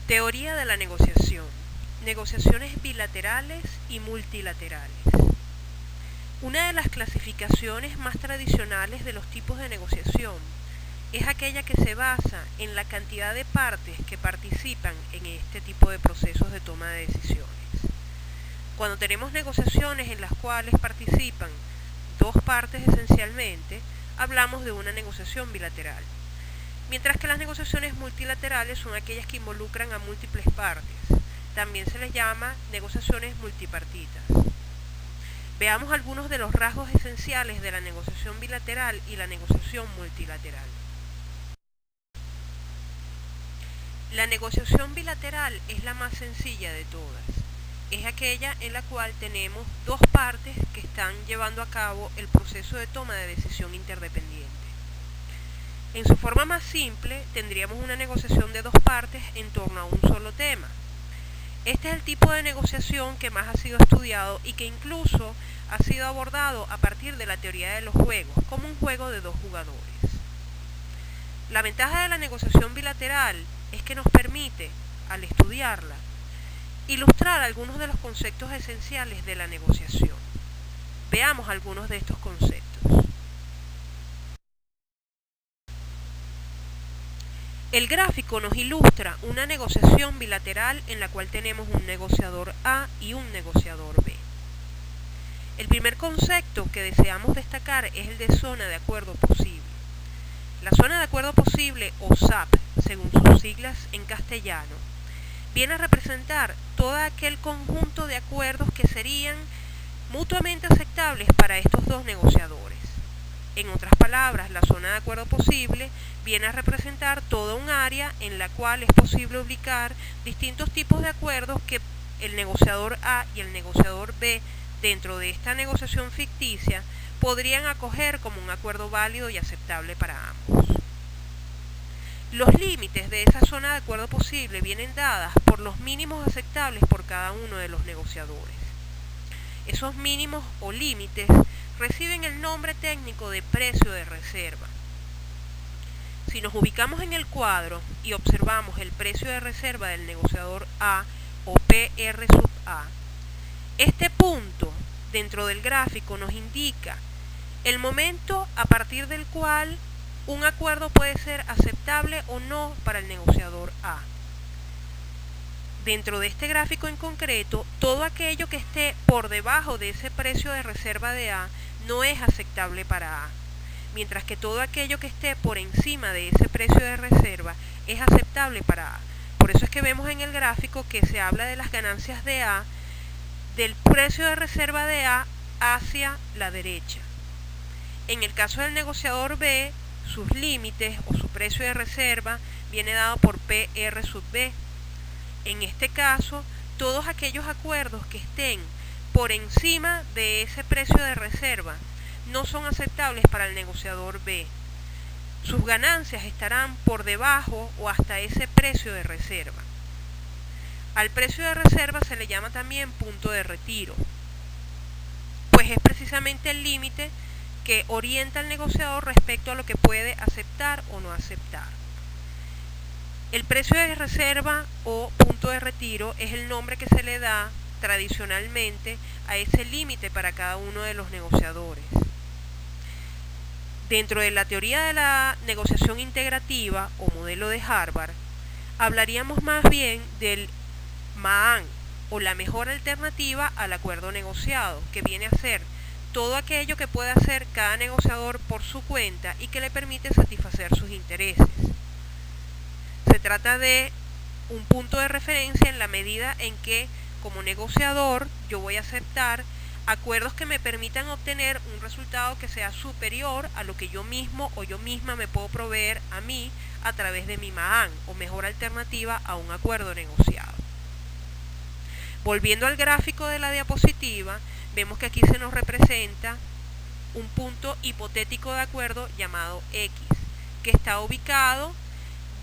Teoría de la negociación. Negociaciones bilaterales y multilaterales. Una de las clasificaciones más tradicionales de los tipos de negociación es aquella que se basa en la cantidad de partes que participan en este tipo de procesos de toma de decisiones. Cuando tenemos negociaciones en las cuales participan dos partes esencialmente, hablamos de una negociación bilateral. Mientras que las negociaciones multilaterales son aquellas que involucran a múltiples partes. También se les llama negociaciones multipartitas. Veamos algunos de los rasgos esenciales de la negociación bilateral y la negociación multilateral. La negociación bilateral es la más sencilla de todas. Es aquella en la cual tenemos dos partes que están llevando a cabo el proceso de toma de decisión interdependiente. En su forma más simple, tendríamos una negociación de dos partes en torno a un solo tema. Este es el tipo de negociación que más ha sido estudiado y que incluso ha sido abordado a partir de la teoría de los juegos, como un juego de dos jugadores. La ventaja de la negociación bilateral es que nos permite, al estudiarla, ilustrar algunos de los conceptos esenciales de la negociación. Veamos algunos de estos conceptos. El gráfico nos ilustra una negociación bilateral en la cual tenemos un negociador A y un negociador B. El primer concepto que deseamos destacar es el de zona de acuerdo posible. La zona de acuerdo posible, o ZAP, según sus siglas en castellano, viene a representar todo aquel conjunto de acuerdos que serían mutuamente aceptables para estos dos negociadores. En otras palabras, la zona de acuerdo posible viene a representar toda un área en la cual es posible ubicar distintos tipos de acuerdos que el negociador A y el negociador B dentro de esta negociación ficticia podrían acoger como un acuerdo válido y aceptable para ambos. Los límites de esa zona de acuerdo posible vienen dadas por los mínimos aceptables por cada uno de los negociadores. Esos mínimos o límites reciben el nombre técnico de precio de reserva. Si nos ubicamos en el cuadro y observamos el precio de reserva del negociador A o PR sub A, este punto dentro del gráfico nos indica el momento a partir del cual un acuerdo puede ser aceptable o no para el negociador A. Dentro de este gráfico en concreto, todo aquello que esté por debajo de ese precio de reserva de A no es aceptable para A, mientras que todo aquello que esté por encima de ese precio de reserva es aceptable para A. Por eso es que vemos en el gráfico que se habla de las ganancias de A, del precio de reserva de A hacia la derecha. En el caso del negociador B, sus límites o su precio de reserva viene dado por PR sub B. En este caso, todos aquellos acuerdos que estén por encima de ese precio de reserva no son aceptables para el negociador B. Sus ganancias estarán por debajo o hasta ese precio de reserva. Al precio de reserva se le llama también punto de retiro, pues es precisamente el límite que orienta al negociador respecto a lo que puede aceptar o no aceptar. El precio de reserva o punto de retiro es el nombre que se le da tradicionalmente a ese límite para cada uno de los negociadores. Dentro de la teoría de la negociación integrativa o modelo de Harvard, hablaríamos más bien del MAAN o la mejor alternativa al acuerdo negociado, que viene a ser todo aquello que puede hacer cada negociador por su cuenta y que le permite satisfacer sus intereses. Se trata de un punto de referencia en la medida en que, como negociador, yo voy a aceptar acuerdos que me permitan obtener un resultado que sea superior a lo que yo mismo o yo misma me puedo proveer a mí a través de mi MAAN, o mejor alternativa a un acuerdo negociado. Volviendo al gráfico de la diapositiva, vemos que aquí se nos representa un punto hipotético de acuerdo llamado X, que está ubicado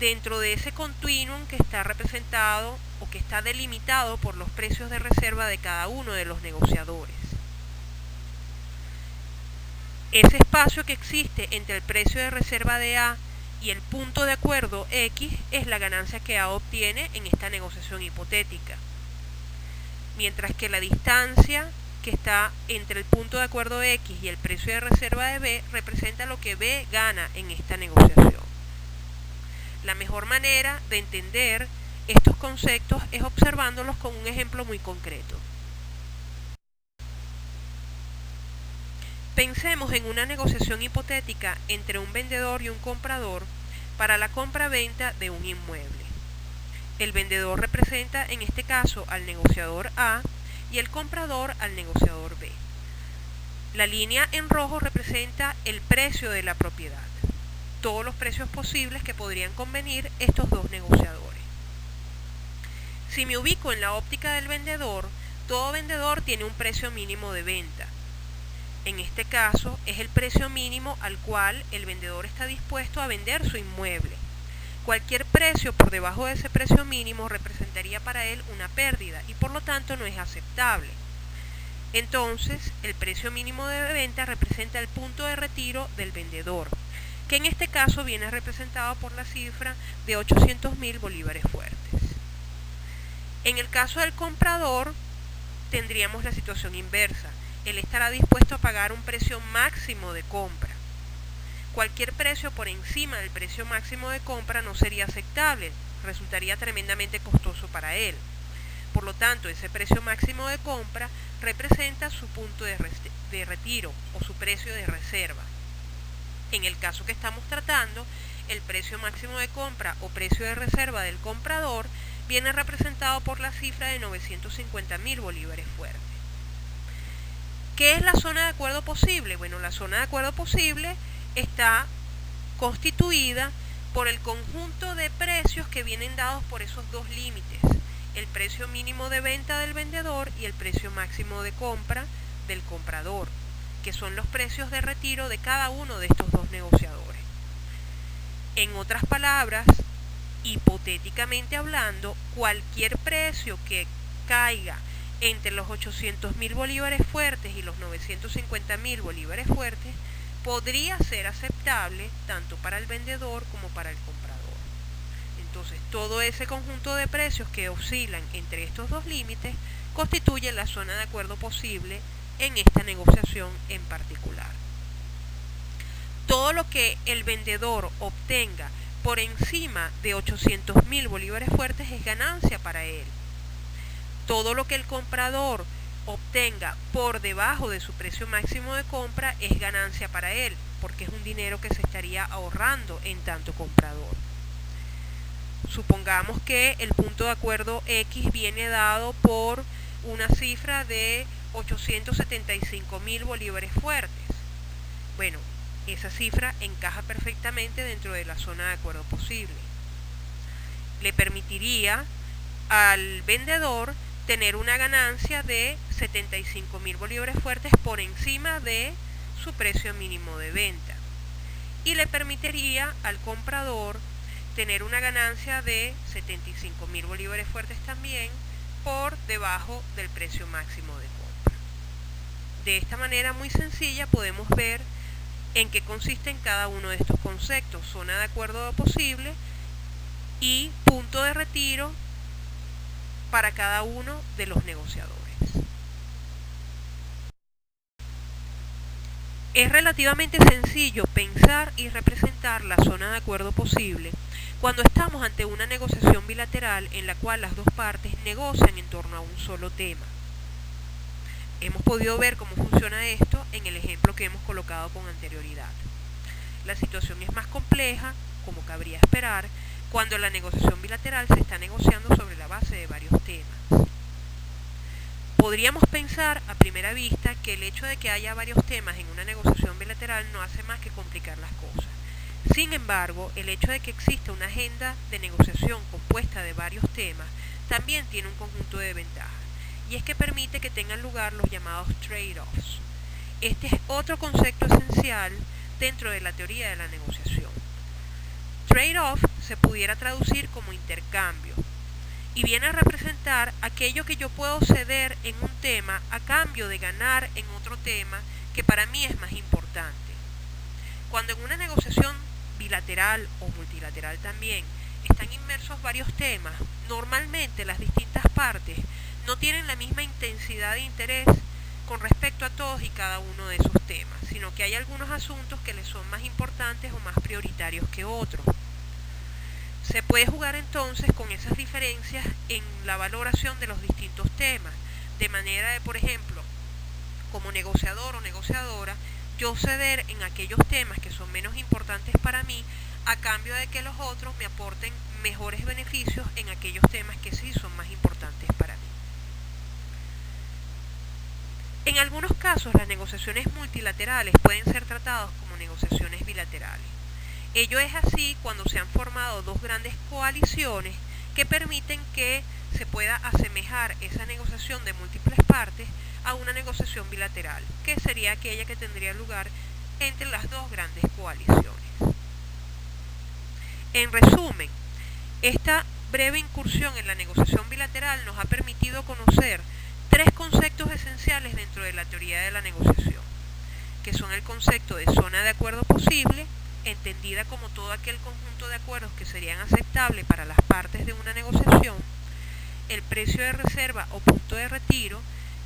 dentro de ese continuum que está representado o que está delimitado por los precios de reserva de cada uno de los negociadores. Ese espacio que existe entre el precio de reserva de A y el punto de acuerdo X es la ganancia que A obtiene en esta negociación hipotética. Mientras que la distancia que está entre el punto de acuerdo X y el precio de reserva de B representa lo que B gana en esta negociación. La mejor manera de entender estos conceptos es observándolos con un ejemplo muy concreto. Pensemos en una negociación hipotética entre un vendedor y un comprador para la compra-venta de un inmueble. El vendedor representa en este caso al negociador A y el comprador al negociador B. La línea en rojo representa el precio de la propiedad, todos los precios posibles que podrían convenir estos dos negociadores. Si me ubico en la óptica del vendedor, todo vendedor tiene un precio mínimo de venta. En este caso es el precio mínimo al cual el vendedor está dispuesto a vender su inmueble. Cualquier precio por debajo de ese precio mínimo representaría para él una pérdida y por lo tanto no es aceptable. Entonces, el precio mínimo de venta representa el punto de retiro del vendedor, que en este caso viene representado por la cifra de 800.000 bolívares fuertes. En el caso del comprador, tendríamos la situación inversa. Él estará dispuesto a pagar un precio máximo de compra. Cualquier precio por encima del precio máximo de compra no sería aceptable, resultaría tremendamente costoso para él. Por lo tanto, ese precio máximo de compra representa su punto de retiro o su precio de reserva. En el caso que estamos tratando, el precio máximo de compra o precio de reserva del comprador viene representado por la cifra de 950.000 bolívares fuertes. ¿Qué es la zona de acuerdo posible? Bueno, la zona de acuerdo posible está constituida por el conjunto de precios que vienen dados por esos dos límites, el precio mínimo de venta del vendedor y el precio máximo de compra del comprador, que son los precios de retiro de cada uno de estos dos negociadores. En otras palabras, hipotéticamente hablando, cualquier precio que caiga entre los 800.000 bolívares fuertes y los 950.000 bolívares fuertes podría ser aceptable tanto para el vendedor como para el comprador. Entonces, todo ese conjunto de precios que oscilan entre estos dos límites constituye la zona de acuerdo posible en esta negociación en particular. Todo lo que el vendedor obtenga por encima de 800.000 bolívares fuertes es ganancia para él. Todo lo que el comprador obtenga por debajo de su precio máximo de compra es ganancia para él, porque es un dinero que se estaría ahorrando en tanto comprador. Supongamos que el punto de acuerdo X viene dado por una cifra de 875.000 bolívares fuertes. Bueno, esa cifra encaja perfectamente dentro de la zona de acuerdo posible. Le permitiría al vendedor tener una ganancia de 75.000 bolívares fuertes por encima de su precio mínimo de venta. Y le permitiría al comprador tener una ganancia de 75.000 bolívares fuertes también por debajo del precio máximo de compra. De esta manera muy sencilla podemos ver en qué consisten cada uno de estos conceptos: zona de acuerdo posible y punto de retiro para cada uno de los negociadores. Es relativamente sencillo pensar y representar la zona de acuerdo posible cuando estamos ante una negociación bilateral en la cual las dos partes negocian en torno a un solo tema. Hemos podido ver cómo funciona esto en el ejemplo que hemos colocado con anterioridad. La situación es más compleja, como cabría esperar, cuando la negociación bilateral se está negociando sobre la base de varios temas. Podríamos pensar a primera vista que el hecho de que haya varios temas en una negociación bilateral no hace más que complicar las cosas. Sin embargo, el hecho de que exista una agenda de negociación compuesta de varios temas también tiene un conjunto de ventajas, y es que permite que tengan lugar los llamados trade-offs. Este es otro concepto esencial dentro de la teoría de la negociación. Trade-off se pudiera traducir como intercambio y viene a representar aquello que yo puedo ceder en un tema a cambio de ganar en otro tema que para mí es más importante. Cuando en una negociación bilateral o multilateral también, están inmersos varios temas, normalmente las distintas partes no tienen la misma intensidad de interés con respecto a todos y cada uno de esos temas, sino que hay algunos asuntos que les son más importantes o más prioritarios que otros. Se puede jugar entonces con esas diferencias en la valoración de los distintos temas, de manera de, por ejemplo, como negociador o negociadora, yo ceder en aquellos temas que son menos importantes para mí, a cambio de que los otros me aporten mejores beneficios en aquellos temas que sí son más importantes para mí. En algunos casos, las negociaciones multilaterales pueden ser tratadas como negociaciones bilaterales. Ello es así cuando se han formado dos grandes coaliciones que permiten que se pueda asemejar esa negociación de múltiples partes a una negociación bilateral, que sería aquella que tendría lugar entre las dos grandes coaliciones. En resumen, esta breve incursión en la negociación bilateral nos ha permitido conocer tres conceptos esenciales dentro de la teoría de la negociación, que son el concepto de zona de acuerdo posible, entendida como todo aquel conjunto de acuerdos que serían aceptables para las partes de una negociación, el precio de reserva o punto de retiro,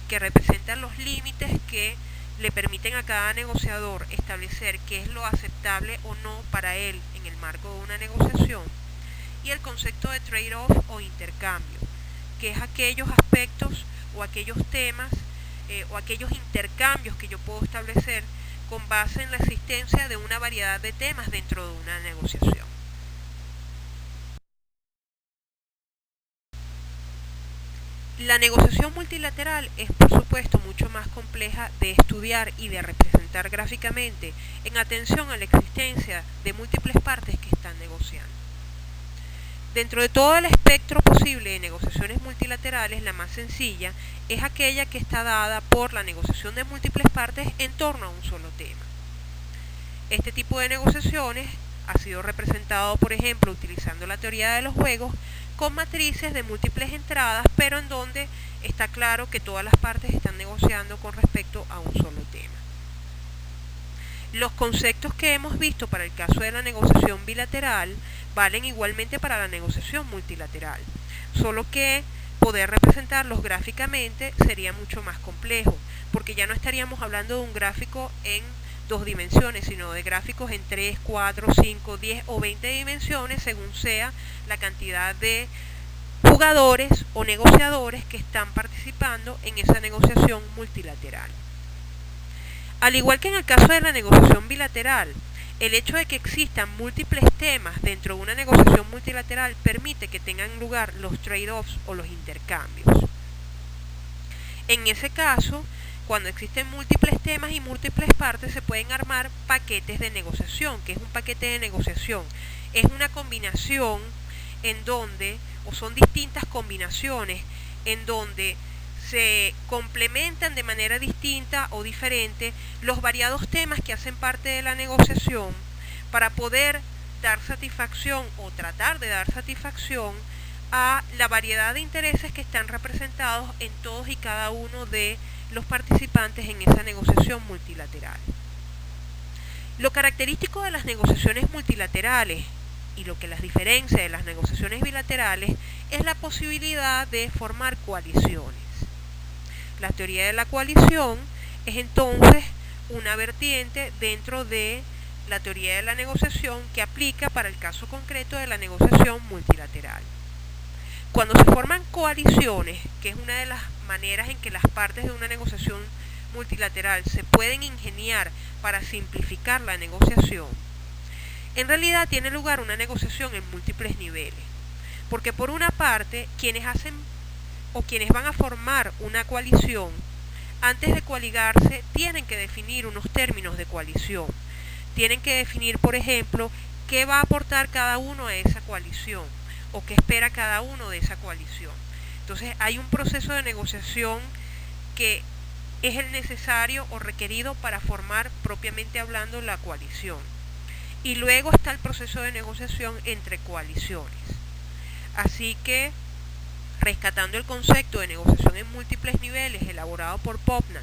que representan los límites que le permiten a cada negociador establecer qué es lo aceptable o no para él en el marco de una negociación, y el concepto de trade-off o intercambio, que es aquellos aspectos o aquellos temas o aquellos intercambios que yo puedo establecer con base en la existencia de una variedad de temas dentro de una negociación. La negociación multilateral es, por supuesto, mucho más compleja de estudiar y de representar gráficamente en atención a la existencia de múltiples partes que están negociando. Dentro de todo el espectro posible de negociaciones multilaterales, la más sencilla es aquella que está dada por la negociación de múltiples partes en torno a un solo tema. Este tipo de negociaciones ha sido representado, por ejemplo, utilizando la teoría de los juegos, con matrices de múltiples entradas, pero en donde está claro que todas las partes están negociando con respecto a un solo tema. Los conceptos que hemos visto para el caso de la negociación bilateral valen igualmente para la negociación multilateral, solo que poder representarlos gráficamente sería mucho más complejo, porque ya no estaríamos hablando de un gráfico en 2 dimensiones, sino de gráficos en 3, 4, 5, 10 o 20 dimensiones, según sea la cantidad de jugadores o negociadores que están participando en esa negociación multilateral. Al igual que en el caso de la negociación bilateral, el hecho de que existan múltiples temas dentro de una negociación multilateral permite que tengan lugar los trade-offs o los intercambios. En ese caso, cuando existen múltiples temas y múltiples partes, se pueden armar paquetes de negociación. ¿Qué es un paquete de negociación? Es una combinación en donde, o son distintas combinaciones en donde se complementan de manera distinta o diferente los variados temas que hacen parte de la negociación para poder dar satisfacción o tratar de dar satisfacción a la variedad de intereses que están representados en todos y cada uno de los participantes en esa negociación multilateral. Lo característico de las negociaciones multilaterales y lo que las diferencia de las negociaciones bilaterales es la posibilidad de formar coaliciones. La teoría de la coalición es entonces una vertiente dentro de la teoría de la negociación que aplica para el caso concreto de la negociación multilateral. Cuando se forman coaliciones, que es una de las maneras en que las partes de una negociación multilateral se pueden ingeniar para simplificar la negociación, en realidad tiene lugar una negociación en múltiples niveles, porque por una parte, quienes van a formar una coalición, antes de coaligarse, tienen que definir unos términos de coalición. Tienen que definir, por ejemplo, qué va a aportar cada uno a esa coalición o qué espera cada uno de esa coalición. Entonces hay un proceso de negociación que es el necesario o requerido para formar propiamente hablando la coalición. Y luego está el proceso de negociación entre coaliciones. Así que, rescatando el concepto de negociación en múltiples niveles elaborado por Popnan,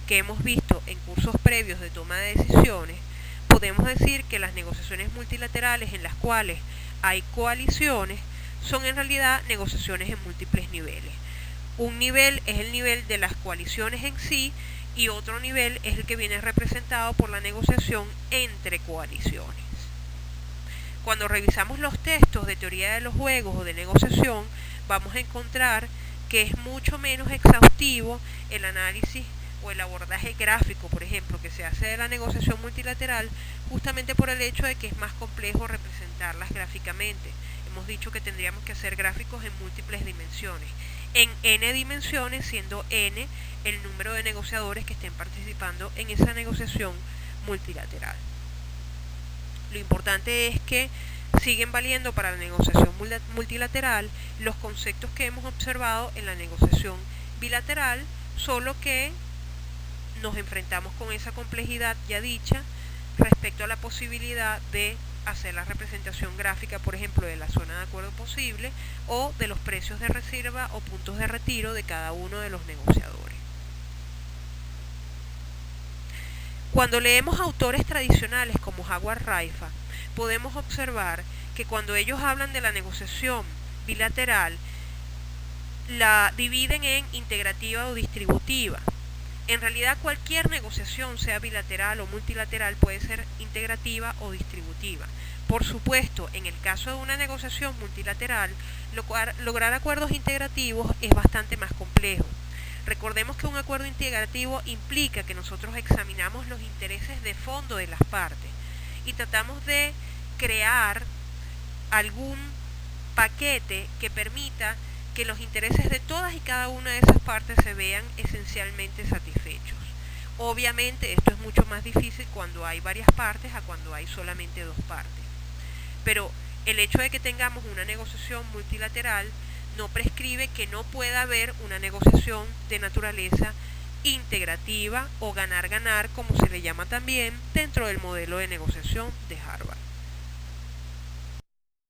que hemos visto en cursos previos de toma de decisiones, podemos decir que las negociaciones multilaterales en las cuales hay coaliciones son en realidad negociaciones en múltiples niveles. Un nivel es el nivel de las coaliciones en sí y otro nivel es el que viene representado por la negociación entre coaliciones. Cuando revisamos los textos de teoría de los juegos o de negociación, vamos a encontrar que es mucho menos exhaustivo el análisis o el abordaje gráfico, por ejemplo, que se hace de la negociación multilateral, justamente por el hecho de que es más complejo representarlas gráficamente. Hemos dicho que tendríamos que hacer gráficos en múltiples dimensiones, en n dimensiones, siendo n el número de negociadores que estén participando en esa negociación multilateral. Lo importante es que siguen valiendo para la negociación multilateral los conceptos que hemos observado en la negociación bilateral, solo que nos enfrentamos con esa complejidad ya dicha respecto a la posibilidad de hacer la representación gráfica, por ejemplo, de la zona de acuerdo posible o de los precios de reserva o puntos de retiro de cada uno de los negociadores. Cuando leemos autores tradicionales como Howard Raifa, podemos observar que cuando ellos hablan de la negociación bilateral, la dividen en integrativa o distributiva. En realidad cualquier negociación, sea bilateral o multilateral, puede ser integrativa o distributiva. Por supuesto, en el caso de una negociación multilateral, lograr acuerdos integrativos es bastante más complejo. Recordemos que un acuerdo integrativo implica que nosotros examinamos los intereses de fondo de las partes y tratamos de crear algún paquete que permita que los intereses de todas y cada una de esas partes se vean esencialmente satisfechos. Obviamente esto es mucho más difícil cuando hay varias partes a cuando hay solamente dos partes. Pero el hecho de que tengamos una negociación multilateral no prescribe que no pueda haber una negociación de naturaleza integrativa o ganar-ganar, como se le llama también dentro del modelo de negociación de Harvard.